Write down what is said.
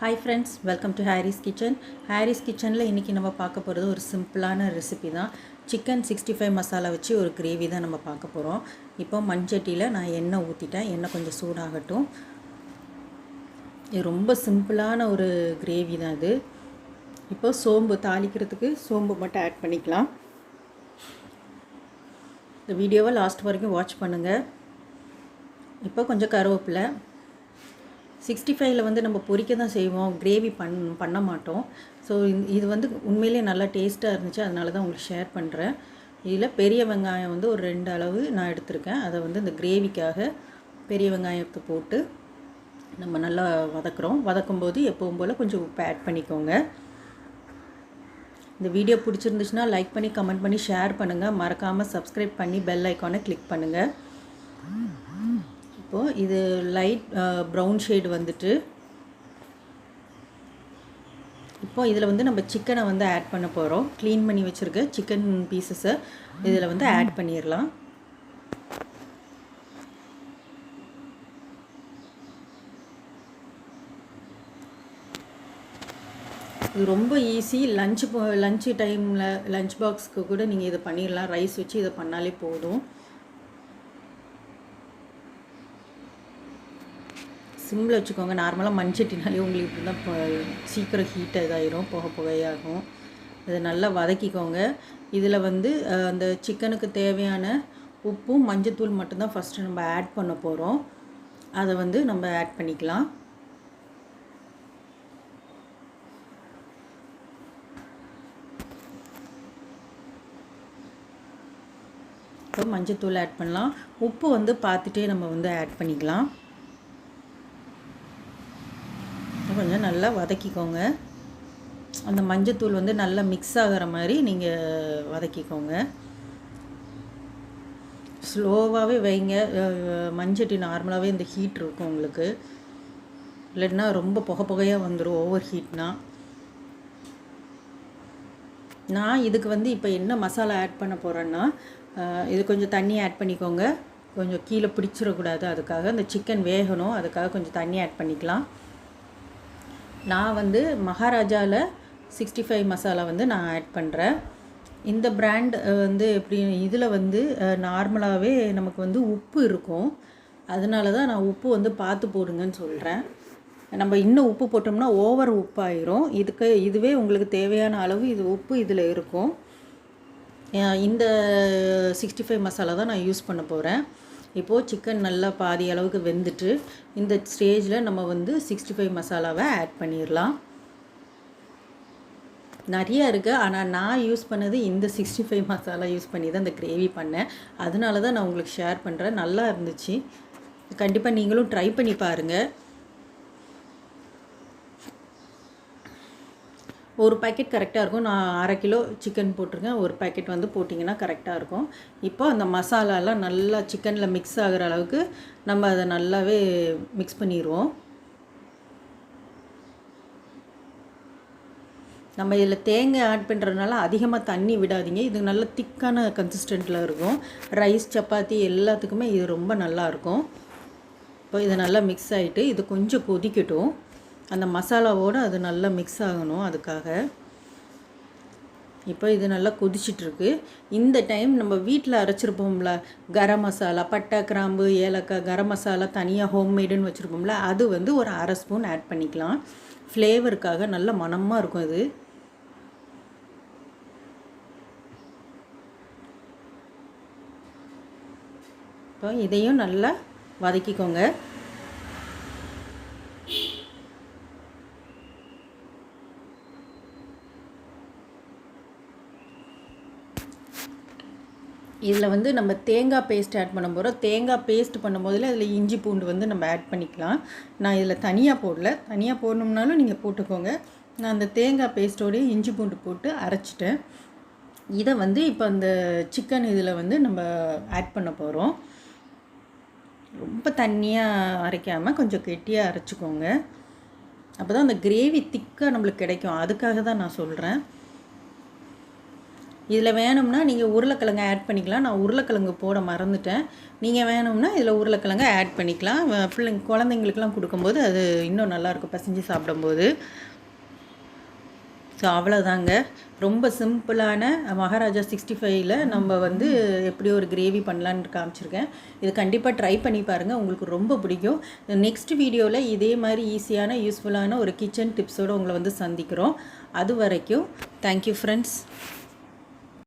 Hi friends, welcome to Harry's Kitchen. Harry's Kitchenல இன்னைக்கு நம்ம பார்க்க போகிறது ஒரு சிம்பிளான ரெசிபி தான். சிக்கன் 65 மசாலா வச்சு ஒரு கிரேவி தான் நம்ம பார்க்க போகிறோம். இப்போ மண்சட்டியில் நான் எண்ணெய் ஊற்றிட்டேன். எண்ணெய் கொஞ்சம் சூடாகட்டும். இது ரொம்ப சிம்பிளான ஒரு கிரேவி தான் இது. இப்போ சோம்பு தாளிக்கிறதுக்கு சோம்பு மட்டும் ஆட் பண்ணிக்கலாம். இந்த வீடியோவை லாஸ்ட் வரைக்கும் வாட்ச் பண்ணுங்கள். இப்போ கொஞ்சம் கருவேப்பிலை. 65ல் வந்து நம்ம பொரிக்க தான் செய்வோம், கிரேவி பண்ண மாட்டோம். ஸோ இது வந்து உண்மையிலே நல்லா டேஸ்ட்டாக இருந்துச்சு, அதனால தான் உங்களுக்கு ஷேர் பண்ணுறேன். இதில் பெரிய வெங்காயம் வந்து ஒரு 2 அளவு நான் எடுத்திருக்கேன். அதை வந்து இந்த கிரேவிக்காக பெரிய வெங்காயத்தை போட்டு நம்ம நல்லா வதக்கும்போது எப்பவும் போல் கொஞ்சம் உப்பு ஆட் பண்ணிக்கோங்க. இந்த வீடியோ பிடிச்சிருந்துச்சுன்னா லைக் பண்ணி கமெண்ட் பண்ணி ஷேர் பண்ணுங்கள். மறக்காமல் சப்ஸ்கிரைப் பண்ணி பெல் ஐக்கானை கிளிக் பண்ணுங்கள். இப்போது இது லைட் ப்ரௌன் ஷேடு வந்துட்டு இப்போ இதில் வந்து நம்ம சிக்கனை வந்து ஆட் பண்ண போகிறோம். க்ளீன் பண்ணி வச்சுருக்க சிக்கன் பீசஸை இதில் வந்து ஆட் பண்ணிடலாம். இது ரொம்ப ஈஸி. லஞ்சு டைமில் லஞ்ச் பாக்ஸ்க்கு கூட நீங்கள் இதை பண்ணிடலாம். ரைஸ் வச்சு இதை பண்ணாலே போதும். சிம்மில் வச்சுக்கோங்க. நார்மலாக மண்சட்டினாலே உங்களுக்கு இப்படி தான் சீக்கிரம் ஹீட் இதாயிரும், புகையாகும். இதை நல்லா வதக்கிக்கோங்க. இதில் வந்து அந்த சிக்கனுக்கு தேவையான உப்பும் மஞ்சத்தூள் மட்டும்தான் ஃபஸ்ட்டு நம்ம ஆட் பண்ண போகிறோம். அதை வந்து நம்ம ஆட் பண்ணிக்கலாம். இப்போ மஞ்சத்தூள் ஆட் பண்ணலாம். உப்பு வந்து பார்த்துட்டே நம்ம வந்து ஆட் பண்ணிக்கலாம். கொஞ்சம் நல்லா வதக்கிக்கோங்க. அந்த மஞ்சத்தூள் வந்து நல்லா மிக்ஸ் ஆகிற மாதிரி நீங்கள் வதக்கிக்கோங்க. ஸ்லோவாகவே வைங்க. மண்சட்டி நார்மலாகவே இந்த ஹீட் இருக்கும் உங்களுக்கு, இல்லைன்னா ரொம்ப புகையாக வந்துடும் ஓவர் ஹீட்னா. நான் இதுக்கு வந்து இப்போ என்ன மசாலா ஆட் பண்ண போகிறேன்னா, இது கொஞ்சம் தண்ணி ஆட் பண்ணிக்கோங்க. கொஞ்சம் கீழே பிடிச்சிடக்கூடாது, அதுக்காக இந்த சிக்கன் வேகணும், அதுக்காக கொஞ்சம் தண்ணி ஆட் பண்ணிக்கலாம். நான் வந்து மகாராஜாவில் 65 மசாலா வந்து நான் ஆட் பண்ணுறேன். இந்த பிராண்ட் வந்து எப்படி, இதில் வந்து நார்மலாகவே நமக்கு வந்து உப்பு இருக்கும், அதனால தான் நான் உப்பு வந்து பார்த்து போடுங்கன்னு சொல்கிறேன். நம்ம இன்னும் உப்பு போட்டோம்னா ஓவர் உப்பாயிரும். இதுவே உங்களுக்கு தேவையான அளவு இது உப்பு இதில் இருக்கும். இந்த 65 மசாலா தான் நான் யூஸ் பண்ண போகிறேன். இப்போது சிக்கன் நல்லா பாதி அளவுக்கு வெந்துட்டு இந்த ஸ்டேஜில் நம்ம வந்து 65 மசாலாவை ஆட் பண்ணிடலாம். நிறையா இருக்குது, ஆனால் நான் யூஸ் பண்ணது இந்த 65 மசாலா யூஸ் பண்ணி தான் இந்த கிரேவி பண்ணேன். அதனால தான் நான் உங்களுக்கு ஷேர் பண்ணுறேன். நல்லா இருந்துச்சு. கண்டிப்பாக நீங்களும் ட்ரை பண்ணி பாருங்கள். ஒரு பேக்கெட் கரெக்டாக இருக்கும். நான் 1/2 கிலோ சிக்கன் போட்டிருக்கேன். ஒரு பேக்கெட் வந்து போட்டிங்கன்னா கரெக்டாக இருக்கும். இப்போ அந்த மசாலாலாம் நல்லா சிக்கனில் மிக்ஸ் ஆகிற அளவுக்கு நம்ம அதை நல்லாவே மிக்ஸ் பண்ணிடுவோம். நம்ம இதில் தேங்காய் ஆட் பண்ணுறதுனால அதிகமாக தண்ணி விடாதீங்க. இது நல்ல திக்கான கன்சிஸ்டண்ட்டில் இருக்கும். ரைஸ் சப்பாத்தி எல்லாத்துக்குமே இது ரொம்ப நல்லாயிருக்கும். இப்போ இது நல்லா மிக்ஸ் ஆகிட்டு இது கொஞ்சம் கொதிக்கட்டும். அந்த மசாலாவோடு அது நல்லா மிக்ஸ் ஆகணும், அதுக்காக. இப்போ இது நல்லா கொதிச்சிட்ருக்கு. இந்த டைம் நம்ம வீட்டில் அரைச்சிருப்போம்ல கரம் மசாலா, பட்டை கிராம்பு ஏலக்காய் கரம் மசாலா தனியாக ஹோம்மேடுன்னு வச்சுருப்போம்ல, அது வந்து ஒரு 1/2 ஸ்பூன் ஆட் பண்ணிக்கலாம். ஃப்ளேவருக்காக நல்ல மணமாக இருக்கும் இது. இப்போ இதையும் நல்லா வதக்கிக்கோங்க. இதில் வந்து நம்ம தேங்காய் பேஸ்ட் ஆட் பண்ண போகிறோம். தேங்காய் பேஸ்ட் பண்ணும்போதில் அதில் இஞ்சி பூண்டு வந்து நம்ம ஆட் பண்ணிக்கலாம். நான் இதில் தனியாக போடல, தனியாக போடணும்னாலும் நீங்கள் போட்டுக்கோங்க. நான் அந்த தேங்காய் பேஸ்ட்டோடய இஞ்சி பூண்டு போட்டு அரைச்சிட்டேன். இதை வந்து இப்போ அந்த சிக்கன் இதில் வந்து நம்ம ஆட் பண்ண போகிறோம். ரொம்ப தண்ணியாக அரைக்காமல் கொஞ்சம் கெட்டியாக அரைச்சிக்கோங்க. அப்போ தான் அந்த கிரேவி திக்காக நம்மளுக்கு கிடைக்கும். அதுக்காக தான் நான் சொல்கிறேன். இதில் வேணும்னா நீங்கள் உருளைக்கிழங்கு ஆட் பண்ணிக்கலாம். நான் உருளைக்கிழங்கு போட மறந்துட்டேன். நீங்கள் வேணும்னா இதில் உருளைக்கிழங்கு ஆட் பண்ணிக்கலாம். குழந்தைங்களுக்கெல்லாம் கொடுக்கும்போது அது இன்னும் நல்லாயிருக்கும் பசஞ்சு சாப்பிடும்போது. ஸோ அவ்வளோதாங்க. ரொம்ப சிம்பிளான மகாராஜா 65ல் நம்ம வந்து எப்படி ஒரு கிரேவி பண்ணலான்னு காமிச்சிருக்கேன். இது கண்டிப்பாக ட்ரை பண்ணி பாருங்கள், உங்களுக்கு ரொம்ப பிடிக்கும். நெக்ஸ்ட் வீடியோவில் இதே மாதிரி ஈஸியான யூஸ்ஃபுல்லான ஒரு கிச்சன் டிப்ஸோடு உங்களை வந்து சந்திக்கிறோம். அது வரைக்கும் தேங்க்யூ ஃப்ரெண்ட்ஸ்.